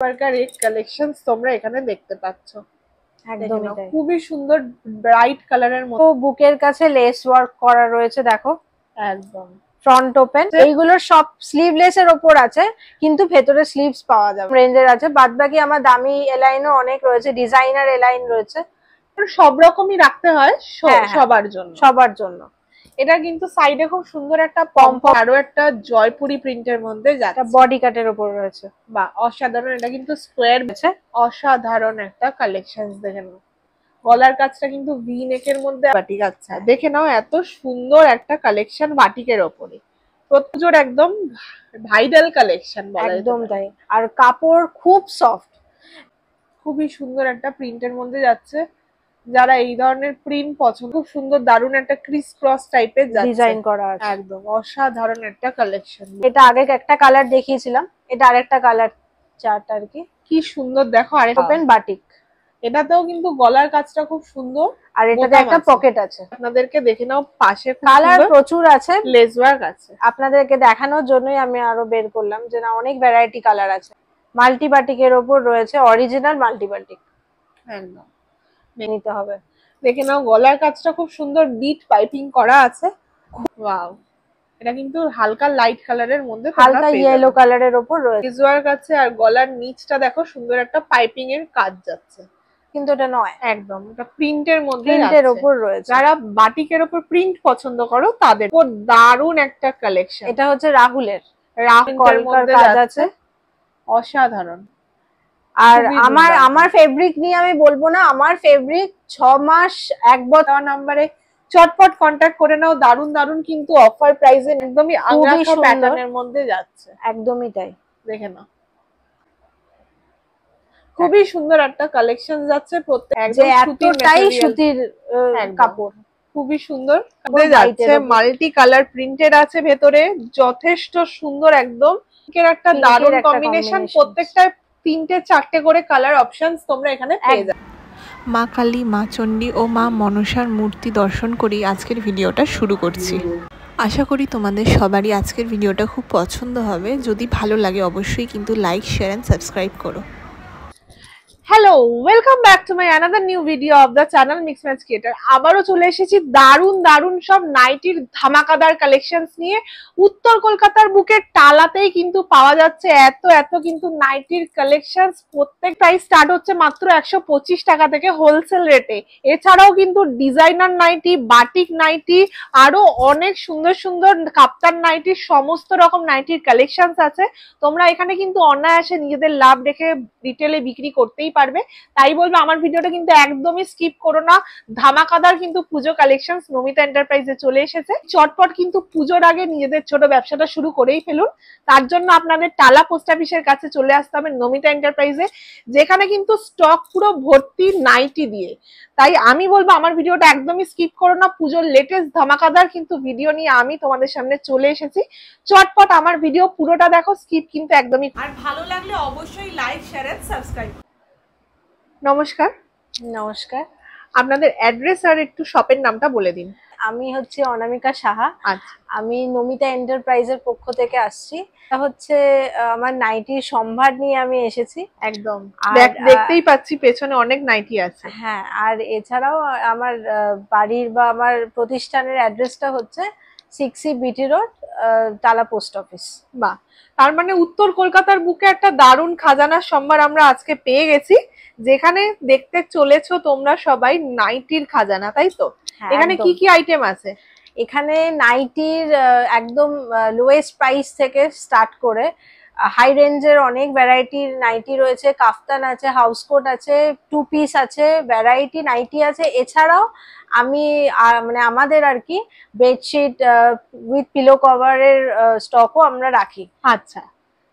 Parker এক collection তোমরা এখানে দেখতে পাচ্ছ। একদমই তাই, খুবই সুন্দর ব্রাইট কালারের মতো বুকের কাছে লেস ওয়ার্ক করা রয়েছে। দেখো একদম ফ্রন্ট ওপেন, এইগুলো সব স্লিভলেস এর উপর আছে, কিন্তু ভেতরে স্লিভস পাওয়া যাবে রেঞ্জের আছে। বাদ বাকি আমার দামি এলাইনও অনেক রয়েছে, ডিজাইনার এলাইন রয়েছে, সব রকমই রাখতে হয় সবার জন্য। সবার জন্য। এটা কিন্তু সাইডে খুব সুন্দর একটা পম্পম, আরো একটা জয়পুরি প্রিন্টের মধ্যে যাচ্ছে, বডি কাটের উপর রয়েছে। বা অসাধারণ, এটা কিন্তু স্কোয়ার আছে, অসাধারণ একটা কালেকশন। দেখে নাও গলার কাজটা কিন্তু ভি নেকের মধ্যে বাটিক। আচ্ছা দেখে নাও এত সুন্দর একটা কালেকশন বাটিকের ওপরে, প্রচুর একদম ভাইরাল কালেকশন বলা যেতে একদম পারে। তাই, আর কাপড় খুব সফট, খুবই সুন্দর একটা প্রিন্টের মধ্যে যাচ্ছে। যারা এই ধরনের প্রিন্ট পছন্দ, খুব সুন্দর দারুণ একটা ক্রিস ক্রস টাইপের ডিজাইন করা আছে, একদম অসাধারণ একটা কালেকশন। এটা আগে একটা কালার দেখিয়েছিলাম, এটা আরেকটা কালার চার্ট আর কি। কি সুন্দর দেখো, আর ওপেন বাটিক, এটাতেও কিন্তু গলার কাজটা খুব সুন্দর, আর এটাতে একটা পকেট আছে। আপনাদেরকে দেখে নাও পাশে কালার প্রচুর আছে, লেস ওয়ার্ক আছে। আপনাদেরকে দেখানোর জন্যই আমি আরো বের করলাম যে না, অনেক ভ্যারাইটি কালার আছে। মাল্টি বাটিকের ওপর রয়েছে, অরিজিনাল মাল্টি বাটিক, একদম নিতে হবে। দেখে নাও গলার কাজটা খুব সুন্দর বিট পাইপিং করা আছে। ওয়াও, এটা কিন্তু হালকা লাইট কালারের মধ্যে, হালকা ইয়েলো কালারের ওপর রয়েছে, লেস ওয়ার্ক আছে। আর গলার নিচটা দেখো সুন্দর একটা পাইপিং এর কাজ যাচ্ছে, কিন্তু এটা নয়, একদম এটা প্রিন্টের মধ্যে, প্রিন্টের ওপর রয়েছে। যারা বাটিকের ওপর প্রিন্ট পছন্দ করো তাদের দারুণ একটা কালেকশন। এটা হচ্ছে রাহুলের, রাহুলের মধ্যে কাজ আছে, অসাধারণ। আর আমার ফেব্রিক নিয়ে আমি বলবো না, আমার ফেব্রিক 6 মাস 1 বছর নাম্বারে চটপট কন্টাক্ট করে নাও। দারুণ দারুণ কিন্তু অফার প্রাইসে একদমই আংরাখা প্যাটার্নের মধ্যে যাচ্ছে, একদমই তাই। দেখে নাও খুবই সুন্দর একটা কালেকশন যাচ্ছে। এতটাই সুতির কাপড়, খুবই সুন্দর যাচ্ছে, মাল্টি কালার প্রিন্টেড আছে ভেতরে, যথেষ্ট সুন্দর একদম একটা দারুণ কম্বিনেশন। প্রত্যেকটা 3-4টে করে কালার অপশনস তোমরা এখানে পেয়ে যাবে। মা কালী, মা চণ্ডী ও মা মনসার মূর্তি দর্শন করেই আজকের ভিডিওটা শুরু করছি। আশা করি তোমাদের সবারই আজকের ভিডিওটা খুব পছন্দ হবে। যদি ভালো লাগে অবশ্যই কিন্তু লাইক, শেয়ার এন্ড সাবস্ক্রাইব করো। Hello, welcome back to my another new video of the channel mix match creator. আবারও চলে এসেছি দারুণ দারুণ সব নাইটির ধামাকাদার কালেকশনস নিয়ে। উত্তর কলকাতার বুকের টালাতেই কিন্তু পাওয়া যাচ্ছে এত এত কিন্তু নাইটির কালেকশনস। প্রত্যেক প্রাইস স্টার্ট হচ্ছে মাত্র 125 টাকা থেকে হোলসেল রেটে। এছাড়াও কিন্তু ডিজাইনার নাইটি, বাটিক নাইটি, আরো অনেক সুন্দর সুন্দর কাপ্তান নাইটির সমস্ত রকম নাইটির কালেকশনস আছে। তোমরা এখানে কিন্তু অনায়াসে নিজেদের লাভ রেখে রিটেলে বিক্রি করতেই পারবে। তাই বলবো আমার ভিডিওটা কিন্তু একদমই স্কিপ করো না। ধামাকাদার কিন্তু পুজো কালেকশনস নমিতা এন্টারপ্রাইজে চলে এসেছে। চটপট কিন্তু পুজোর আগে নিজেদের ছোট ব্যবসাটা শুরু করেই ফেলুন। তার জন্য আপনাদের টালা পোস্ট অফিসের কাছে চলে আসতে হবে নমিতা এন্টারপ্রাইজে, যেখানে কিন্তু স্টক পুরো ভর্তি নাইটি দিয়ে। তাই আমি বলবো আমার ভিডিওটা একদমই স্কিপ করো না। পুজোর লেটেস্ট ধামাকাদার কিন্তু ভিডিও নিয়ে আমি তোমাদের সামনে চলে এসেছি। চটপট আমার ভিডিও পুরোটা দেখো, স্কিপ কিন্তু একদমই। আর ভালো লাগলে অবশ্যই লাইক, শেয়ার এন্ড সাবস্ক্রাইব। নমস্কার। নমস্কার, আপনাদের অ্যাড্রেস আর একটু শপের নামটা বলে দিন। আমি হচ্ছে অনামিকা সাহা। আচ্ছা, আমি নমিতা এন্টারপ্রাইজের পক্ষ থেকে আসছি। এটা হচ্ছে আমার নাইটির সম্ভার নিয়ে আমি এসেছি। একদম দেখতেই পাচ্ছি পেছনে অনেক নাইটি আছে। হ্যাঁ, আর এছাড়াও আমার বাড়ির বা আমার প্রতিষ্ঠানের অ্যাড্রেসটা হচ্ছে 6C বিটি রোড, টালা পোস্ট অফিস। বাহ, তার মানে উত্তর কলকাতার বুকে একটা দারুণ খাজানার সম্ভার আমরা আজকে পেয়ে গেছি, যেখানে দেখতে চলেছো তোমরা সবাই নাইটির খাজানা, তাই তো? এখানে কি কি আইটেম আছে? এখানে নাইটির একদম লোয়েস্ট প্রাইস থেকে স্টার্ট করে হাই রেঞ্জের অনেক ভ্যারাইটির নাইটি রয়েছে। কাফতান আছে, হাউস কোট আছে, 2 পিস আছে, ভ্যারাইটি নাইটি আছে। এছাড়াও আমি মানে আমাদের আর কি বেডশিট উইথ পিলো কভারের স্টকও আমরা রাখি। আচ্ছা,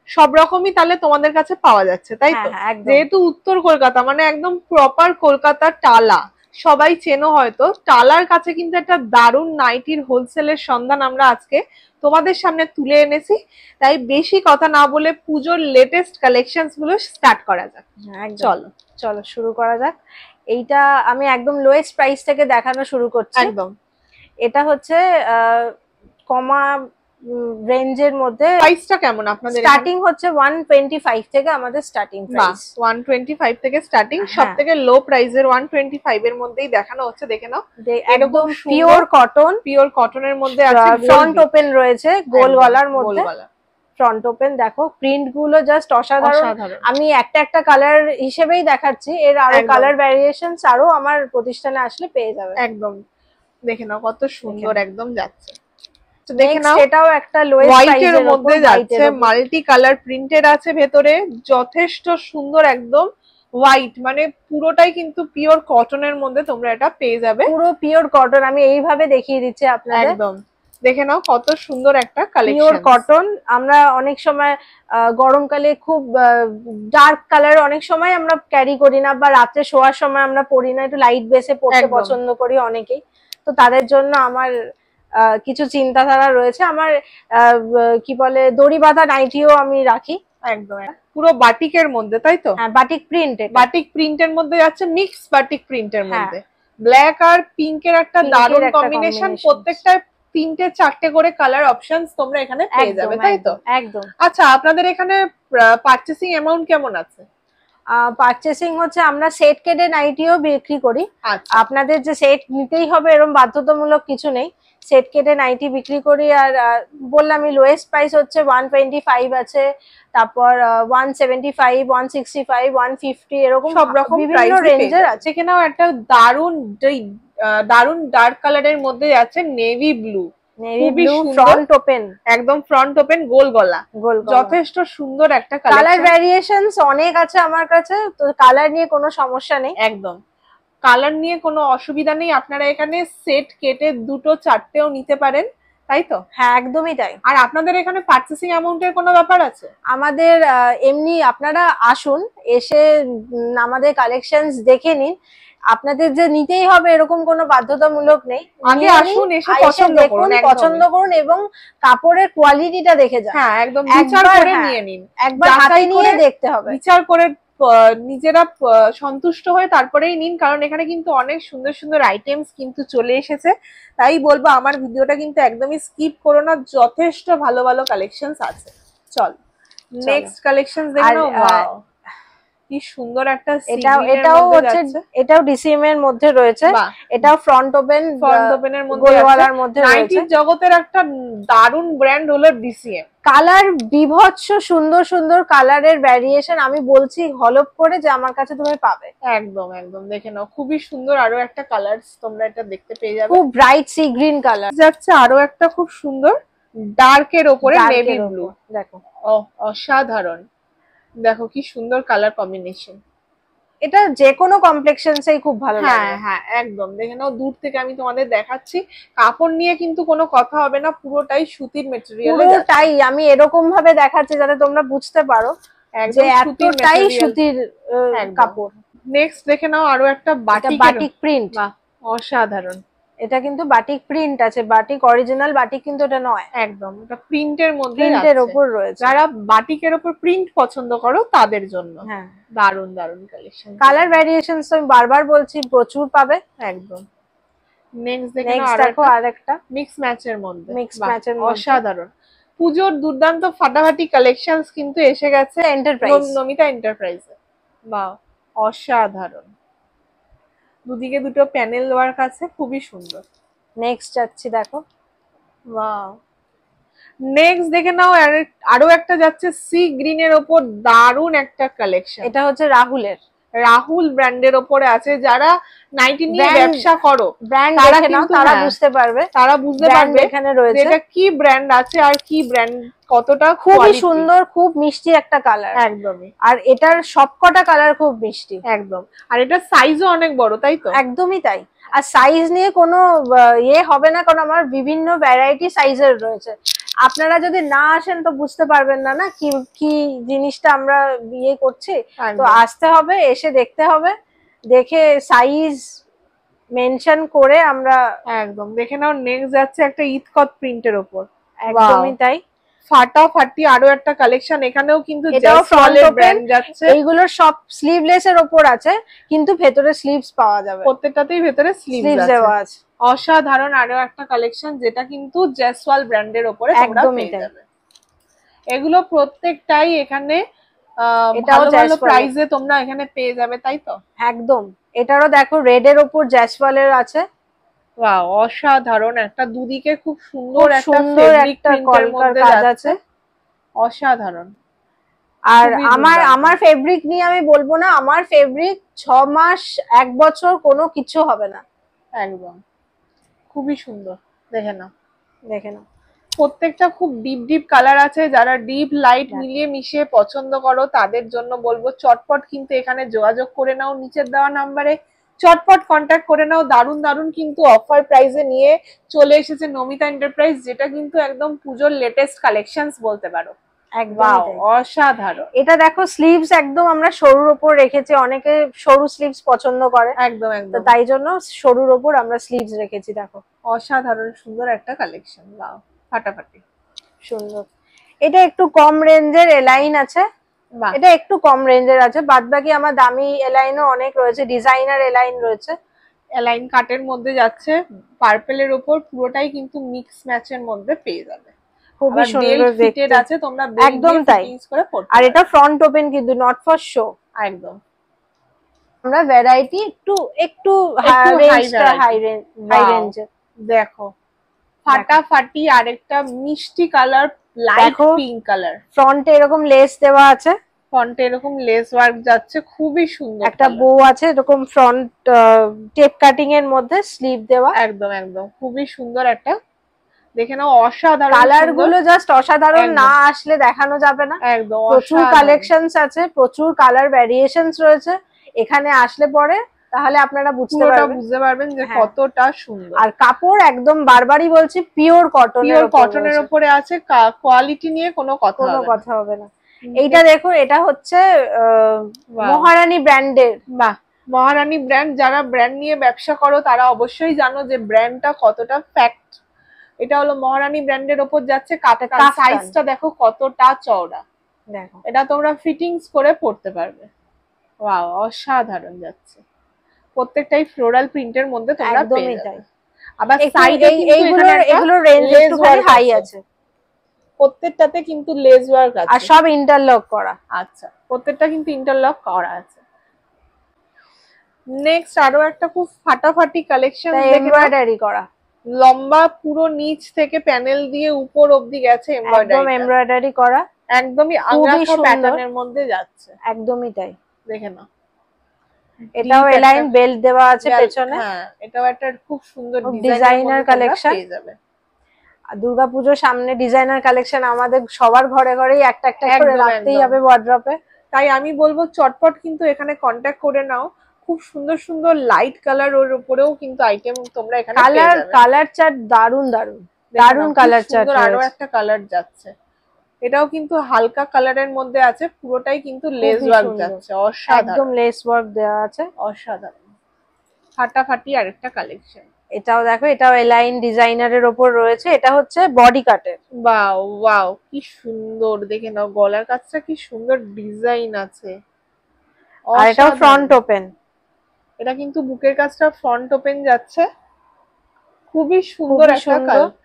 সব রকমই তাহলে তোমাদের কাছে পাওয়া যাচ্ছে, তাই তো? যেহেতু উত্তর কলকাতা মানে একদম প্রপার কলকাতার টালা, সবাই চেনো হয়তো। টালার কাছে কিন্তু একটা দারুণ নাইটির হোলসেলের সন্ধান আমরা আজকে তোমাদের সামনে তুলে এনেছি। তাই বেশি কথা না বলে পুজোর লেটেস্ট কালেকশনস গুলো স্টার্ট করা যাক। চলো চলো শুরু করা যাক। এইটা আমি একদম লোয়েস্ট প্রাইস থেকে দেখানো শুরু করছি। একদম, এটা হচ্ছে কমা রেঞ্জের মধ্যে। প্রাইসটা কেমন আপনাদের? স্টার্টিং হচ্ছে 125 থেকে আমাদের স্টার্টিং প্রাইস। 125 থেকে স্টার্টিং, সবথেকে লো প্রাইসের 125 এর মধ্যেই দেখানো হচ্ছে। দেখে নাও, একদম পিওর কটন, পিওর কটনের মধ্যে আছে। ফ্রন্ট ওপেন রয়েছে, গোল গলার মধ্যে ফ্রন্ট ওপেন। দেখো প্রিন্ট গুলো জাস্ট অসাধারণ। আমি একটা একটা কালার হিসেবেই দেখাচ্ছি, এর আরো কালার ভ্যারিয়েশনস আরো আমার প্রতিষ্ঠানে আসলে পেয়ে যাবে। একদম দেখে নাও কত সুন্দর একদম যাচ্ছে। তো দেখে নাও, এটাও একটা লোয়েস্ট প্রাইসের মধ্যে যাচ্ছে, মাল্টি কালার প্রিন্টেড আছে ভেতরে, যথেষ্ট সুন্দর একদম হোয়াইট, মানে পুরোটাই কিন্তু পিওর কটনের মধ্যে তোমরা এটা পেয়ে যাবে। পুরো পিওর কটন, আমি এইভাবে দেখিয়ে দিচ্ছি আপনাদের। একদম দেখে নাও কত সুন্দর একটা কালেকশন, পিওর কটন। আমরা অনেক সময় গরমকালে খুব ডার্ক কালার অনেক সময় আমরা ক্যারি করি না, বা রাতে শোয়ার সময় আমরা পরি না, একটু লাইট বেসে পড়তে পছন্দ করি অনেকেই। তো তাদের জন্য আমার কিছু চিন্তাধারা রয়েছে। আমার কি বলে দড়ি বাঁধা নাইটিও আমি রাখি। একদম পুরো বাটিকের মধ্যে, তাই তো? হ্যাঁ, বাটিক প্রিন্ট। বাটিক প্রিন্টের মধ্যে যাচ্ছে, মিক্স বাটিক প্রিন্টের মধ্যে ব্ল্যাক আর পিঙ্কের একটা দারুণ কম্বিনেশন। প্রত্যেকটা 3টে 4টে করে কালার অপশনস তোমরা এখানে পেয়ে যাবে, তাই তো? একদম। আচ্ছা, আপনাদের এখানে পারচেসিং অ্যামাউন্ট কেমন আছে? পারচেসিং হচ্ছে আমরা সেট কেটে নাইটিও বিক্রি করি। আপনাদের যে সেট নিতেই হবে এরকম বাধ্যতামূলক কিছু নেই, সেট কেটে নাইটি বিক্রি করি। আর বললামই লোয়েস্ট প্রাইস হচ্ছে 125 আছে, তারপর 175, 165, 150 এরকম সব রকম বিভিন্ন রেঞ্জের আছে। এখানেও একটা দারুণ ডার্ক কালারের মধ্যে আছে নেভি ব্লু, ফ্রন্ট ওপেন, একদম ফ্রন্ট ওপেন, গোল গলা, যথেষ্ট সুন্দর একটা কালার ভ্যারিয়েশনস অনেক আছে আমার কাছে। তো কালার নিয়ে কোনো সমস্যা নেই, একদম কালার নিয়ে কোনো অসুবিধা নেই। আপনারা এখানে সেট কেটে 2টো 4টেও নিতে পারেন, তাই তো? হ্যাঁ, একদমই তাই। আর আপনাদের এখানে পারচেসিং অ্যামাউন্টের কোনো ব্যাপার আছে? আমাদের এমনি আপনারা আসুন, এসে আমাদের কালেকশনস দেখে নিন। আপনাদের যে নিতেই হবে এরকম কোনো বাধ্যতামূলক নেই। আগে আসুন, এসে পছন্দ করুন এবং কাপড়ের কোয়ালিটিটা দেখে যান। হ্যাঁ, একদম বিচার করে নিয়ে নিন, একবার হাতে নিয়ে দেখতে হবে, বিচার করে নিজেরা সন্তুষ্ট হয়ে তারপরেই নিন। কারণ এখানে কিন্তু অনেক সুন্দর সুন্দর আইটেমস কিন্তু চলে এসেছে। তাই বলবো আমার ভিডিওটা কিন্তু একদমই স্কিপ করো না, যথেষ্ট ভালো ভালো কালেকশনস আছে। চল নেক্সট কালেকশনস দেখে নাও। ওয়াও, কি সুন্দর একটা, এটাও ডিসিএম এর মধ্যে রয়েছে। এটাও ফ্রন্ট ওপেনের মধ্যে, গোলগলার মধ্যে রয়েছে। নাইটির জগতের একটা দারুণ ব্র্যান্ড হলো ডিসিএম। কালার বিভৎস সুন্দর সুন্দর কালারের ভ্যারিয়েশন, আমি বলছি হলপ করে যে আমার কাছে তুমি পাবে। একদম একদম দেখে নাও, খুবই সুন্দর আরো একটা কালার তোমরা এটা দেখতে পেয়ে যাবে। খুব ব্রাইট সি গ্রিন কালার যাচ্ছে, আরো একটা খুব সুন্দর ডার্কের উপরে নেভি ব্লু। দেখো, অসাধারণ, দেখো কি সুন্দর কালার কম্বিনেশন। এটা যে কোনো কমপ্লেক্সনসেই খুব ভালো লাগে। হ্যাঁ হ্যাঁ, একদম দেখে নাও, দূর থেকে আমি তোমাদের দেখাচ্ছি। কাপড় নিয়ে কিন্তু কোনো কথা হবে না, পুরোটাই সুতির মেটেরিয়াল। পুরোটাই আমি এরকম ভাবে দেখাচ্ছি যাতে তোমরা বুঝতে পারো যে এতটাই সুতির কাপড়। নেক্সট দেখে নাও, আরো একটা বাটিক প্রিন্ট। অসাধারণ, এটা কিন্তু বাটিক প্রিন্ট আছে, বাটিক অরিজিনাল বাটিক কিন্তু এটা নয়, একদম এটা প্রিন্টের মধ্যে, প্রিন্টের উপর রয়েছে। যারা বাটিকের উপর প্রিন্ট পছন্দ করো তাদের জন্য। হ্যাঁ, দারুন দারুন কালেকশন। কালার ভ্যারিয়েশনস আমি বারবার বলছি প্রচুর পাবে। একদম। নেক্সট দেখো আরেকটা মিক্স ম্যাচের মধ্যে, অসাধারণ। পূজোর দুর্দান্ত ফাটাফাটি কালেকশনস কিন্তু এসে গেছে নমিতা এন্টারপ্রাইজে। বাহ, অসাধারণ, দুদিকে দুটো প্যানেল ওয়ার্ক আছে, খুবই সুন্দর। নেক্সট যাচ্ছি, দেখো। ওয়াও, নেক্সট দেখে নাও, আরো একটা যাচ্ছে সি গ্রিনের ওপর দারুন একটা কালেকশন। এটা হচ্ছে রাহুল ব্র্যান্ডের ওপরে আছে। যারা নাইটি নিয়ে ব্যবসা করো, ব্র্যান্ড দেখে নাও, তারা বুঝতে পারবে এখানে রয়েছে এটা কি ব্র্যান্ড আছে আর কি ব্র্যান্ড, কতটা খুবই সুন্দর, খুব মিষ্টি একটা কালার। একদমই, আর এটার সবকটা কালার খুব মিষ্টি, একদম। আর এটার সাইজও অনেক বড়, তাই তো? একদমই তাই। আর সাইজ নিয়ে কোনো ইয়ে হবে না, কারণ আমার বিভিন্ন ভ্যারাইটি সাইজের রয়েছে। আপনারা যদি না আসেন তো বুঝতে পারবেন না না কি জিনিসটা আমরা বিয়ে করছি। তো আসতে হবে, এসে দেখতে হবে, দেখে সাইজ মেনশন করে আমরা একদম দেখে নাও। নেক্সট যাচ্ছে একটা ইতকত প্রিন্টের উপর, একদমই তাই, ফাটাফাটি আরো একটা কালেকশন, এখানেও কিন্তু এটাও front open, ব্র্যান্ড যাচ্ছে। এইগুলো সব স্লিভলেস এর উপর আছে, কিন্তু ভেতরে স্লিভস পাওয়া যাবে, প্রত্যেকটাতেই ভেতরে স্লিভস দেওয়া আছে। অসাধারণ আরো একটা কালেকশন, যেটা কিন্তু জেসওয়াল ব্র্যান্ডের উপরে তোমরা পেয়ে যাবে। এগুলো প্রত্যেকটাই এখানে ভালো ভালো প্রাইসে তোমরা এখানে পেয়ে যাবে, তাই তো? একদম। এটারও দেখো রেড এর উপর জেসওয়ালের আছে। ওয়াও, অসাধারণ একটা, দুদিকে খুব সুন্দর একটা কলকার কাজ আছে, অসাধারণ। আর আমার ফেব্রিক নিয়ে আমি বলবো না, আমার ফেব্রিক 6 মাস 1 বছর কোনো কিছু হবে না, একদম খুবই সুন্দর। দেখে নাও প্রত্যেকটা খুব ডিপ ডিপ কালার আছে, যারা ডিপ লাইট মিলিয়ে মিশিয়ে পছন্দ করো তাদের জন্য বলবো চটপট কিন্তু এখানে যোগাযোগ করে নাও, নিচের দেওয়া নাম্বারে চটপট কন্ট্যাক্ট করে নাও। দারুন দারুন কিন্তু অফার প্রাইসে নিয়ে চলে এসেছে নমিতা এন্টারপ্রাইজ, যেটা কিন্তু একদম পুজোর লেটেস্ট কালেকশনস বলতে পারো। একদম অসাধারণ। এটা দেখো স্লিভস একদম আমরা সরুর উপর রেখেছি, অনেকে সরু স্লিভস পছন্দ করে, একদম একদম, তাই জন্য সরুর উপর আমরা স্লিভস রেখেছি। দেখো অসাধারণ সুন্দর একটা কালেকশন, ওয়াও ফাটাফাটি সুন্দর। এটা একটু কম রেঞ্জের এলাইন আছে, এটা একটু কম রেঞ্জের আছে, বাদবাকি আমার দামি এলাইনও অনেক রয়েছে, ডিজাইনার এলাইন রয়েছে। এলাইন কাটের মধ্যে যাচ্ছে, পার্পেলের উপর পুরোটাই কিন্তু মিক্স ম্যাচের মধ্যে পেয়ে যাবে, খুবই সুন্দর দেখতে আছে, তোমরা একদম তাই। আর এটা ফ্রন্ট ওপেন কিন্তু, নট ফর শো। একদম। আমরা ভ্যারাইটি একটু হাই রেঞ্জ। দেখো ফাটাফাটি আরেকটা মিষ্টি কালার, লাইট পিঙ্ক কালার, ফ্রন্টে এরকম লেস দেওয়া আছে, ফ্রন্টে এরকম লেস ওয়ার্ক যাচ্ছে, খুবই সুন্দর। একটা বো আছে এরকম ফ্রন্ট টেপ কাটিং এর মধ্যে স্লিভ দেওয়া, একদম একদম খুবই সুন্দর একটা, দেখে নাও অসাধারণ। কালার গুলো জাস্ট অসাধারণ, না আসলে দেখানো যাবে না। একদম প্রচুর কালেকশনস আছে, প্রচুর কালার ভ্যারিয়েশনস রয়েছে, এখানে আসলে পরে তাহলে আপনারা বুঝতে পারবেন যে কতটা সুন্দর। আর কাপড় একদম বারবারই বলছি পিওর কটনের উপরে আছে, কোয়ালিটি নিয়ে কোনো কথা হবে না। এইটা দেখো, এটা হচ্ছে মহারানী ব্র্যান্ডের। বাহ, মহারানী ব্র্যান্ড, যারা ব্র্যান্ড নিয়ে ব্যবসা করো তারা অবশ্যই জানো যে ব্র্যান্ডটা কতটা ফ্যাক্ট। এটা হলো মহারানী ব্র্যান্ডের উপর যাচ্ছে, সাইজটা দেখো কতটা চওড়া, দেখো এটা তোমরা ফিটিংস করে পড়তে পারবে। ওয়াও, অসাধারণ যাচ্ছে, প্রত্যেকটাই ফ্লোরাল প্রিন্টের মধ্যে তোমরা পেয়ে যাবে। আবার সাইডে এগুলোর রেঞ্জ একটুখানি হাই আছে, প্রত্যেকটাতে কিন্তু লেস ওয়ার্ক আছে, আর সব ইন্টারলক করা। আচ্ছা, প্রত্যেকটা কিন্তু ইন্টারলক করা আছে। নেক্সট আরো একটা খুব ফাটাফাটি কালেকশন, এমব্রয়ডারি করা, লম্বা পুরো নিচ থেকে প্যানেল দিয়ে উপর অবধি গেছে, এমব্রয়ডারি করা, একদমই আংরাখা প্যাটার্নের মধ্যে যাচ্ছে, একদমই তাই। দেখে নাও, এটাও এলাইন বেল্ট দেওয়া আছে পেছনে। হ্যাঁ, এটাও একটা খুব সুন্দর ডিজাইনার কালেকশন পেয়ে যাবে। আর দুর্গাপূজার সামনে ডিজাইনার কালেকশন আমাদের সবার ঘরে ঘরেই একটা একটা করে রাখতেই হবে ওয়ার্ড্রপে, তাই আমি বলবো চটপট কিন্তু এখানে কন্টাক্ট করে নাও। খুব সুন্দর সুন্দর লাইট কালার ওর উপরেও কিন্তু আইটেম তোমরা এখানে পেয়ে যাবে। কালার চার্ট দারুন কালার চার্ট, আরো একটা কালার যাচ্ছে, এটাও কিন্তু হালকা কালারের মধ্যে আছে, পুরোটাই কিন্তু লেস ওয়ার্ক যাচ্ছে, অসাধারণ, একদম লেস ওয়ার্ক দেওয়া আছে, অসাধারণ ফাটাফাটি আরেকটা কালেকশন। এটাও দেখো, এটাও এলাইন ডিজাইনারের উপর রয়েছে, এটা হচ্ছে বডি কাটের। ওয়াও ওয়াও, কি সুন্দর, দেখে নাও গলার কাছটা কি সুন্দর ডিজাইন আছে, আর এটাও ফ্রন্ট ওপেন, এটা কিন্তু বুকের কাছটা ফ্রন্ট ওপেন যাচ্ছে, খুবই সুন্দর একটা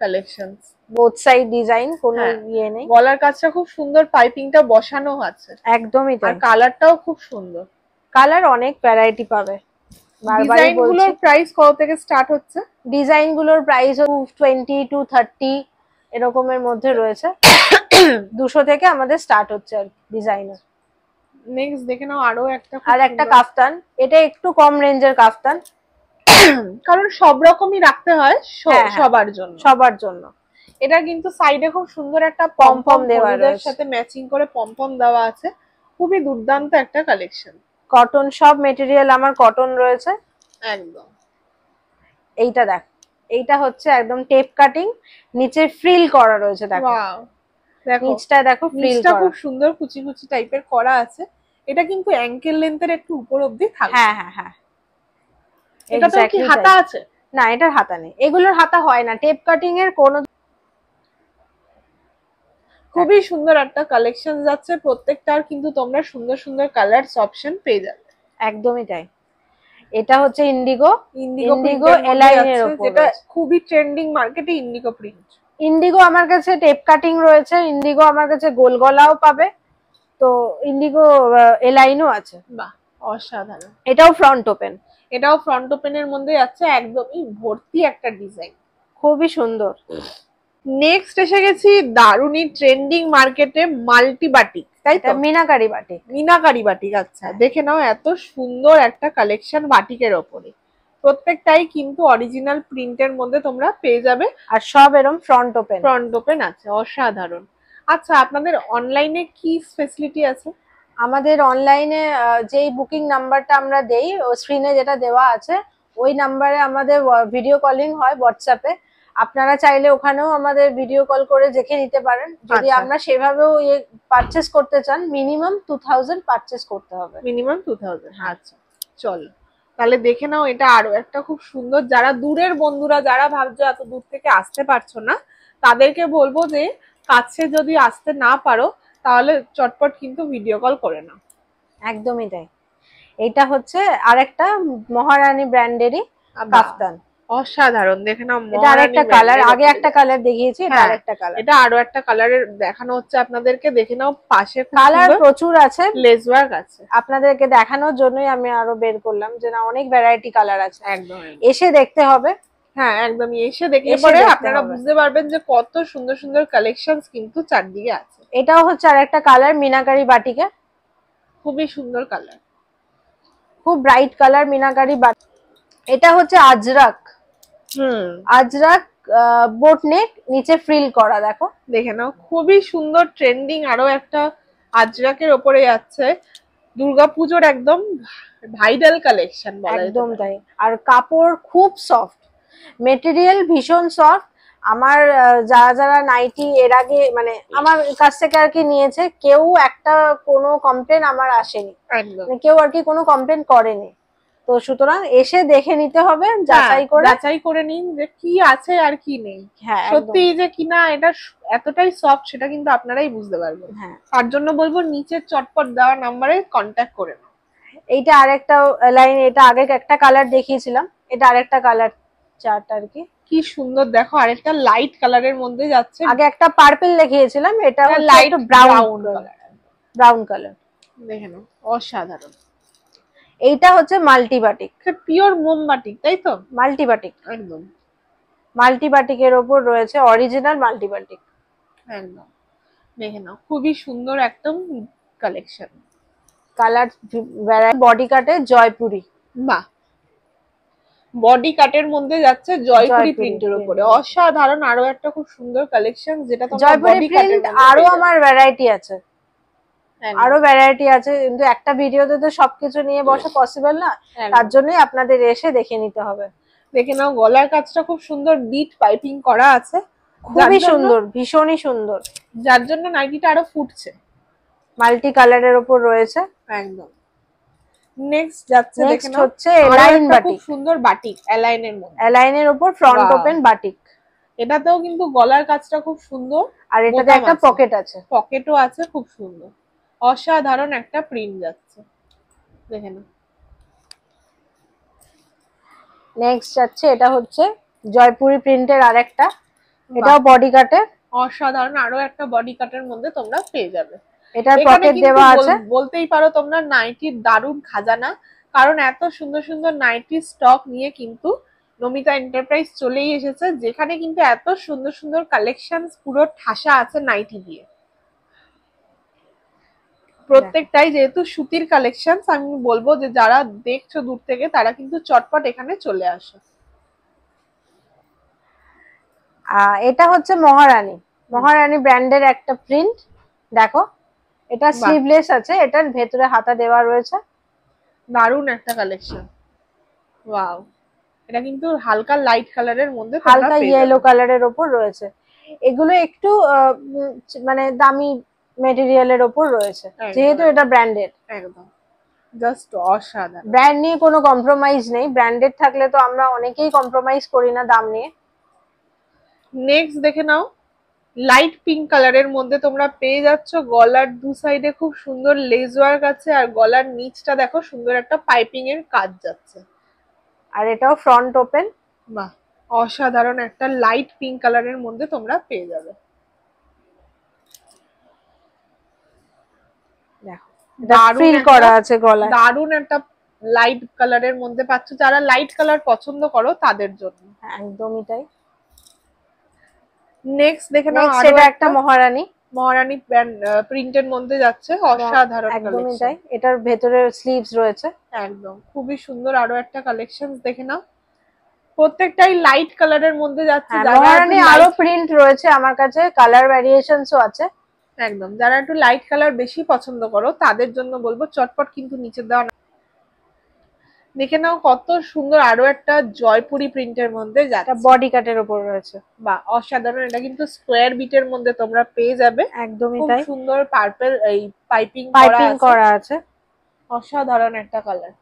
কালেকশন, বোথ সাইড ডিজাইন, কোনো ইয়ে নেই, গলার কাছটা খুব সুন্দর, পাইপিংটা বসানো আছে, একদমই তাই, আর কালারটাও খুব সুন্দর, কালার অনেক ভ্যারাইটি পাবে। ডিজাইনগুলোর প্রাইস কত থেকে স্টার্ট হচ্ছে? ডিজাইনগুলোর প্রাইস 20 to 30 এরকমের মধ্যে রয়েছে, 200 থেকে আমাদের স্টার্ট হচ্ছে আর ডিজাইনার। নেক্সট দেখে নাও আরো একটা, আর একটা কাফতান, এটা একটু কম রেঞ্জের কাফতান, কারণ সব রকমই রাখতে হয় সবার জন্য। এটা কিন্তু সাইডে খুব সুন্দর একটা পমপম দেওয়া রয়েছে, সাথে ম্যাচিং করে পমপম দেওয়া আছে, খুবই দুর্দান্ত একটা কালেকশন। কটন, সব মেটেরিয়াল আমার কটন রয়েছে একদম। এইটা দেখ, এইটা হচ্ছে একদম টেপ কাটিং, নিচে ফ্রিল করা রয়েছে, দেখো নিচটা দেখো ফ্রিলটা খুব সুন্দর কুচি কুচি টাইপের করা আছে, এটা কিন্তু অ্যাঙ্কেল লেন্থের একটু উপর অবধি থাকে। হ্যাঁ এটা তো কি হাতা আছে? না, এটার হাতা নেই, এগুলোর হাতা হয় না, টেপ কাটিং এর কোনো খুবই সুন্দর একটা কালেকশন যাচ্ছে, প্রত্যেকটার কিন্তু তোমরা সুন্দর সুন্দর কালারস অপশন পেয়ে যাবে। একদমই তাই। এটা হচ্ছে ইন্ডিগো ইন্ডিগো এলাইনের উপর, যেটা খুবই ট্রেন্ডিং মার্কেটে, ইন্ডিগো প্রিন্ট। ইন্ডিগো আমার কাছে টেপ কাটিং রয়েছে, ইন্ডিগো আমার কাছে গোল গলাও পাবে, তো ইন্ডিগো এলাইনও আছে। বাহ, অসাধারণ। এটাও ফ্রন্ট ওপেন, এটাও ফ্রন্ট ওপেনের মধ্যে যাচ্ছে, একদমই ভর্তি একটা ডিজাইন, খুবই সুন্দর। নেক্সট এসে গেছি দারুনি ট্রেন্ডিং মার্কেটে মাল্টি বাটিক, তাই তো? Meenakari batik, meenakari batik. আচ্ছা, দেখে নাও এত সুন্দর একটা কালেকশন বাটিকের ওপরে, প্রত্যেকটাই কিন্তু অরিজিনাল প্রিন্টের মধ্যে তোমরা পেয়ে যাবে, আর সব এরকম ফ্রন্ট ওপেন আছে, অসাধারণ। আচ্ছা, আপনাদের অনলাইনে কি ফেসিলিটি আছে? আমাদের অনলাইনে যেই বুকিং নাম্বারটা আমরা দেই, ও স্ক্রিনে যেটা দেওয়া আছে ওই নাম্বারে আমাদের ভিডিও কলিং হয় হোয়াটসঅ্যাপে। আপনারা চাইলে ওখানেও আমাদের ভিডিও কল করে দেখে নিতে পারেন। যদি আমরা সেভাবেও পারচেস করতে চান, মিনিমাম 2000 পারচেস করতে হবে। মিনিমাম 2000। আচ্ছা, চলো তাহলে দেখে নাও। এটা আরো একটা খুব সুন্দর, যারা দূরের বন্ধুরা, যারা ভাবছো এত দূর থেকে আসতে পারছো না, তাদেরকে বলবো যে কাছে যদি আসতে না পারো তাহলে চটপট কিন্তু ভিডিও কল করে নাও। একদমই তাই। এটা হচ্ছে আরেকটা মহারানী ব্র্যান্ডেরই কাফতান, অসাধারণ। দেখে নাও, এটা আরেকটা কালার, আগে একটা কালার দেখিয়েছি, এটা আরেকটা কালার, এটা আরো একটা কালারের দেখানো হচ্ছে আপনাদেরকে। দেখে নাও, পাশে কালার প্রচুর আছে, লেস ওয়ার্ক আছে। আপনাদেরকে দেখানোর জন্যই আমি আরো বের করলাম যে না, অনেক ভ্যারাইটি কালার আছে, একদম এসে দেখতে হবে। হ্যাঁ, একদমই এসে দেখলে পরে আপনারা বুঝতে পারবেন যে কত সুন্দর সুন্দর কালেকশনস কিন্তু চারদিকে আছে। এটাও হচ্ছে আরেকটা কালার মিনাকারি বাটিকে, খুবই সুন্দর কালার, খুব ব্রাইট কালার মিনাকারি বাটিক। এটা হচ্ছে আজরাক, আজরাক বোট নেক, নিচে ফ্রিল করা, দেখো দেখে নাও, খুবই সুন্দর ট্রেন্ডিং আরো একটা আজরাকের ওপরে যাচ্ছে, দুর্গাপুজোর একদম ভাইরাল কালেকশন বলা যেতে পারে। একদম তাই। আর কাপড় খুব সফট, মেটেরিয়াল ভীষণ সফট। আমার যারা যারা নাইটি এর আগে মানে আমার কাছ থেকে আর কি নিয়েছে, কেউ একটা কোনো কমপ্লেন আমার আসেনি, কেউ আর কি কোনো কমপ্লেন করেনি। তো সুতরাং এসে দেখে নিতে হবে, যাচাই করে নিন যে কি আছে আর কি নেই। হ্যাঁ, সত্যি যে কিনা এটা এতটাই সফট সেটা কিন্তু আপনারাই বুঝতে পারবেন। হ্যাঁ, তার জন্য বলবো নিচের চটপট দেওয়া নাম্বারে কন্ট্যাক্ট করে নাও। এইটা আরেকটা লাইন, এটা আগে একটা কালার দেখিয়েছিলাম, এটা আরেকটা কালার চার্ট আর কি। কি সুন্দর, দেখো আরেকটা লাইট কালারের মধ্যে যাচ্ছে। আগে একটা পার্পল দেখিয়েছিলাম, এটা লাইট ব্রাউন কালার। দেখে নাও, অসাধারণ। এইটা হচ্ছে মাল্টি বাটিক, পিওর মোম বাটিক, তাই তো? মাল্টি বাটিক, একদম মাল্টি বাটিকের ওপর রয়েছে অরিজিনাল মাল্টি বাটিক, একদম। দেখে নাও, খুবই সুন্দর একদম কালেকশন। কালার বডি কাটে জয়পুরি, বাহ, বডি কাটের মধ্যে যাচ্ছে জয়পুরি প্রিন্টের উপরে, অসাধারণ। আরো একটা খুব সুন্দর কালেকশন, যেটা তোমরা জয়পুরি প্রিন্ট। আরো আমার ভ্যারাইটি আছে, কিন্তু একটা ভিডিওতে তো সবকিছু নিয়ে বসা পসিবল না, তার জন্যই আপনাদের এসে দেখে নিতে হবে। দেখে নাও, গলার কাজটা খুব সুন্দর, বিট পাইপিং করা আছে, খুবই সুন্দর, ভীষণই সুন্দর, যার জন্য নাইটিটা আরো ফুটছে। মাল্টি কালারের উপর রয়েছে, একদম। নেক্সট যাচ্ছে, দেখে নাও, হচ্ছে এলাইন বাটিক, খুব সুন্দর বাটিক, এলাইনের মধ্যে, এলাইনের উপর ফ্রন্ট ওপেন বাটিক। এটাতেও কিন্তু গলার কাজটা খুব সুন্দর, আর এটাতে একটা পকেট আছে, পকেটও আছে, খুব সুন্দর, অসাধারণ একটা প্রিন্ট যাচ্ছে। দেখে নাও, নেক্সট যাচ্ছে, এটা হচ্ছে জয়পুরি প্রিন্টের আরেকটা, এটাও বডি কাটের, অসাধারণ। আরো একটা বডি কাটের মধ্যে তোমরা পেয়ে যাবে। এটার পকেট দেওয়া আছে, বলতেই পারো তোমরা নাইটির দারুণ খাজানা, কারণ এত সুন্দর সুন্দর নাইটি স্টক নিয়ে কিন্তু নমিতা এন্টারপ্রাইজ চলেই এসেছে, যেখানে কিন্তু এত সুন্দর সুন্দর কালেকশন পুরো ঠাসা আছে নাইটি দিয়ে। প্রত্যেকটাই যেহেতু সুতির কালেকশন, আমি বলবো যে যারা দেখছো দূর থেকে তারা কিন্তু চটপট এখানে চলে আসে। এটা হচ্ছে মহারানী ব্র্যান্ডের একটা প্রিন্ট, দেখো এটা স্লিভলেস আছে, এটার ভেতরে হাতা দেওয়া রয়েছে, দারুণ একটা কালেকশন। ওয়াও, এটা কিন্তু হালকা লাইট কালারের মধ্যে, হালকা ইয়েলো কালারের উপর রয়েছে। এগুলো একটু মানে দামি মেটেরিয়ালের উপর রয়েছে, যেহেতু এটা ব্র্যান্ডেড। একদম, জাস্ট অসাধারণ। ব্র্যান্ড নিয়ে কোনো কম্প্রোমাইজ নেই, ব্র্যান্ডেড থাকলে তো আমরা অনেকেই কম্প্রোমাইজ করি না দাম নিয়ে। নেক্সট দেখে নাও, লাইট পিঙ্ক কালারের মধ্যে তোমরা পেয়ে যাচ্ছ। গলার দু সাইডে খুব সুন্দর লেস ওয়ার্ক আছে, আর গলার নিচটা দেখো সুন্দর একটা পাইপিং এর কাজ যাচ্ছে। আর এটাও ফ্রন্ট ওপেন। বাহ, অসাধারণ একটা লাইট পিঙ্ক কালারের মধ্যে তোমরা পেয়ে যাবে। দেখো ফ্রিল করা আছে গলায়, দারুন একটা লাইট কালারের মধ্যে পাচ্ছ, যারা লাইট কালার পছন্দ করো তাদের জন্য। একদমই তাই। নেক্সট দেখে নাও, এটা একটা মহারানী প্রিন্টের মধ্যে যাচ্ছে, অসাধারণ। একদমই তাই। এটার ভেতরে স্লিভস রয়েছে, একদম খুবই সুন্দর। আরো একটা কালেকশন দেখে নাও, প্রত্যেকটাই লাইট কালারের মধ্যে যাচ্ছে। মহারানী আরো প্রিন্ট রয়েছে আমার কাছে, কালার ভ্যারিয়েশনসও আছে। একদম, যারা একটু লাইট কালার বেশি পছন্দ করো তাদের জন্য বলবো চটপট কিন্তু নিচে দেওয়া। দেখে নাও কত সুন্দর আরো একটা জয়পুরি প্রিন্টের মধ্যে যাচ্ছে, বডি কাটের উপর রয়েছে। বা অসাধারণ। এটা কিন্তু স্কোয়ার বিটের মধ্যে তোমরা পেয়ে যাবে। একদমই তাই, সুন্দর পার্পল এই পাইপিং করা আছে। অসাধারণ একটা কালার।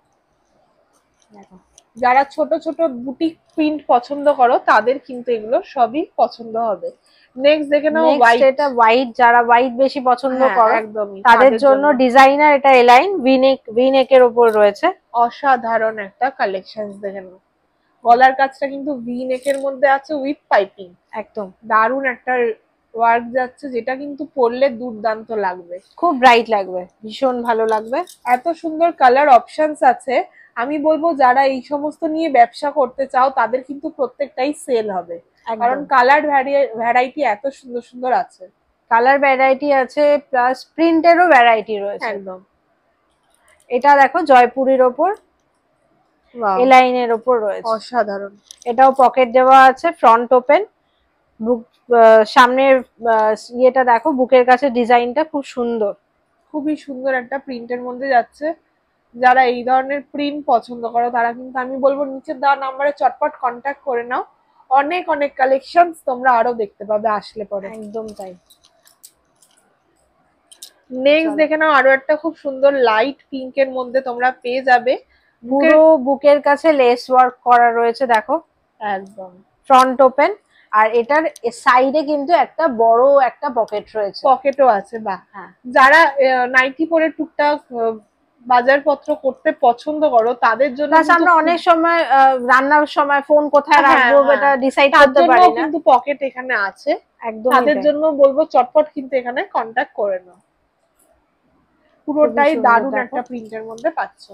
যারা ছোট ছোট বুটিক প্রিন্ট পছন্দ করো তাদের কিন্তু এগুলো সবই পছন্দ হবে। নেক্সট দেখে নাও হোয়াইট। এটা হোয়াইট, যারা হোয়াইট বেশি পছন্দ করো একদমই তাদের জন্য ডিজাইনার এটা এলাইন ভি-নেক এর উপর রয়েছে। অসাধারণ একটা কালেকশন দেখে নাও। গলার কাজটা কিন্তু ভি-নেক এর মধ্যে আছে উইথ পাইপিং। একদম দারুন একটা ওয়ার্ক যাচ্ছে, যেটা কিন্তু পরলে দুর্দান্ত লাগবে, খুব ব্রাইট লাগবে, ভীষণ ভালো লাগবে। এত সুন্দর কালার অপশনস আছে। আমি বলবো যারা এই সমস্ত নিয়ে ব্যবসা করতে চাও তাদের কিন্তু প্রত্যেকটাই সেল হবে, কারণ কালার ভ্যারাইটি এত সুন্দর সুন্দর আছে। কালার ভ্যারাইটি আছে, প্লাস প্রিন্টেরও ভ্যারাইটি রয়েছে। একদম। এটা দেখো জয়পুরের ওপর এলাইনের ওপর রয়েছে, অসাধারণ। এটাও পকেট দেওয়া আছে, ফ্রন্ট ওপেন। বুক সামনের ইয়েটা দেখো, বুকের কাছে ডিজাইনটা খুব সুন্দর, খুবই সুন্দর একটা প্রিন্টের মধ্যে যাচ্ছে। যারা এই ধরনের প্রিন্ট পছন্দ করো তারা কিন্তু আমি বলবো নিচে দেওয়া নাম্বারে চটপট কন্ট্যাক্ট করে নাও। অনেক অনেক কালেকশনস তোমরা আরো দেখতে পাবে আসলে পরে। একদম তাই। নেক্সট দেখে নাও, আরো একটা খুব সুন্দর লাইট পিঙ্কের মধ্যে তোমরা পেয়ে যাবে। পুরো বুকের কাছে লেস ওয়ার্ক করা রয়েছে দেখো, একদম ফ্রন্ট ওপেন। আর এটার সাইডে কিন্তু একটা বড় একটা পকেট রয়েছে, পকেটও আছে। বাহ, যারা নাইটি পরে টুকটাক বাজারপত্র করতে পছন্দ করো তাদের জন্য আমরা অনেক সময় রান্নার সময় ফোন কোথায় রাখবো এটা ডিসাইড করতে পারি না, কিন্তু পকেট এখানে আছে। একদম তাদের জন্য বলবো চটপট কিন্তু এখানে কন্টাক্ট করে নাও। পুরোটাই দারুণ একটা প্রিন্টের মধ্যে পাচ্ছ।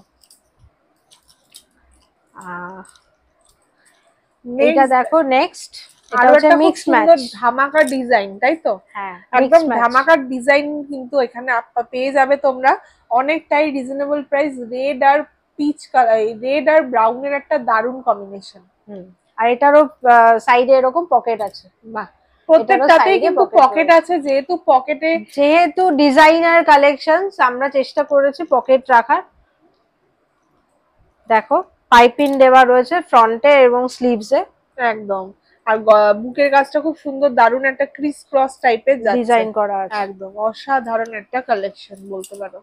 এটা দেখো নেক্সট, এটা হচ্ছে মিক্স ম্যাচ ধামাকা ডিজাইন, তাই তো? হ্যাঁ, একদম ধামাকা ডিজাইন কিন্তু এখানে পেয়ে যাবে তোমরা অনেকটাই রিজনেবল প্রাইস। রেড আর পিচ কালার, রেড আর ব্রাউনের একটা দারুণ কম্বিনেশন। আর এটারও সাইডে এরকম পকেট আছে। বাহ, প্রত্যেকটাতেই কিন্তু পকেট আছে। যেহেতু ডিজাইনার কালেকশনস আমরা চেষ্টা করেছি পকেট রাখার। দেখো পাইপিং দেওয়া রয়েছে ফ্রন্টে এবং স্লিভসে। একদম। আর বুকের কাজটা খুব সুন্দর, দারুণ একটা ক্রিস ক্রস টাইপের ডিজাইন করা আছে। একদম অসাধারণ একটা কালেকশন বলতে পারো।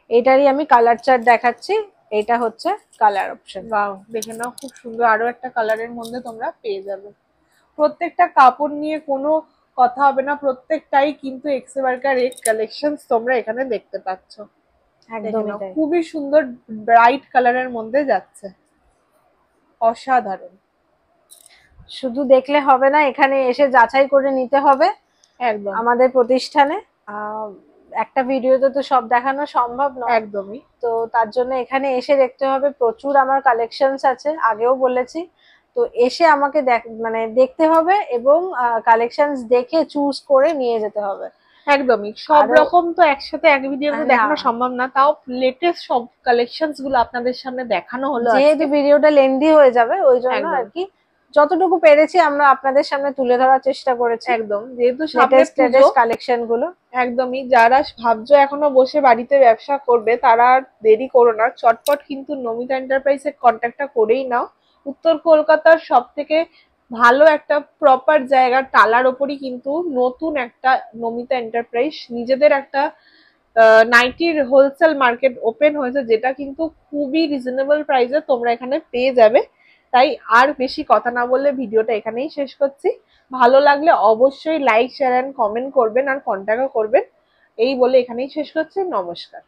এটারই আমি কালার চার্ট দেখাচ্ছি, এটা হচ্ছে কালার অপশন। ওয়াও, দেখে নাও খুব সুন্দর আরো একটা কালারের মধ্যে তোমরা পেয়ে যাবে। প্রত্যেকটা কাপড় নিয়ে কোনো কথা হবে না, প্রত্যেকটাই কিন্তু এক্সেবারকার রেড কালেকশনস তোমরা এখানে দেখতে পাচ্ছ। একদমই তাই, খুবই সুন্দর ব্রাইট কালারের মধ্যে যাচ্ছে, অসাধারণ। শুধু দেখলে হবে না, এখানে এসে যাচাই করে নিতে হবে। একদম, আমাদের প্রতিষ্ঠানে একটা ভিডিওতে তো সব দেখানো সম্ভব নয়। একদমই। তো তার জন্য এখানে এসে দেখতে হবে। প্রচুর আমার কালেকশনস আছে, আগেও বলেছি। তো এসে আমাকে দেখতে হবে এবং কালেকশনস দেখে চুজ করে নিয়ে যেতে হবে। একদমই, সব রকম তো একসাথে এক ভিডিওতে দেখানো সম্ভব না, তাও লেটেস্ট সব কালেকশনস গুলো আপনাদের সামনে দেখানো হলো। যেহেতু ভিডিওটা লেন্দি হয়ে যাবে ওই জন্য আর কি যতটুকু পেরেছি আমরা আপনাদের সামনে তুলে ধরার চেষ্টা করেছি। একদম, যেহেতু সামনে কালেকশন গুলো। একদমই, যারা ভাবছো এখনো বসে বাড়িতে ব্যবসা করবে তারা দেরি করো না, চটপট কিন্তু নমিতা এন্টারপ্রাইজের কন্ট্যাক্টটা করেই নাও। উত্তর কলকাতার সব থেকে ভালো একটা প্রপার জায়গা টালার ওপরই কিন্তু নতুন একটা নমিতা এন্টারপ্রাইজ নিজেদের একটা নাইটির হোলসেল মার্কেট ওপেন হয়েছে, যেটা কিন্তু খুবই রিজনেবল প্রাইসে তোমরা এখানে পেয়ে যাবে। তাই আর বেশি কথা না বললে ভিডিওটা এখানেই শেষ করছি। ভালো লাগলে অবশ্যই লাইক শেয়ার এন্ড কমেন্ট করবেন আর কন্ট্যাক্টও করবেন। এই বলে এখানেই শেষ করছি। নমস্কার।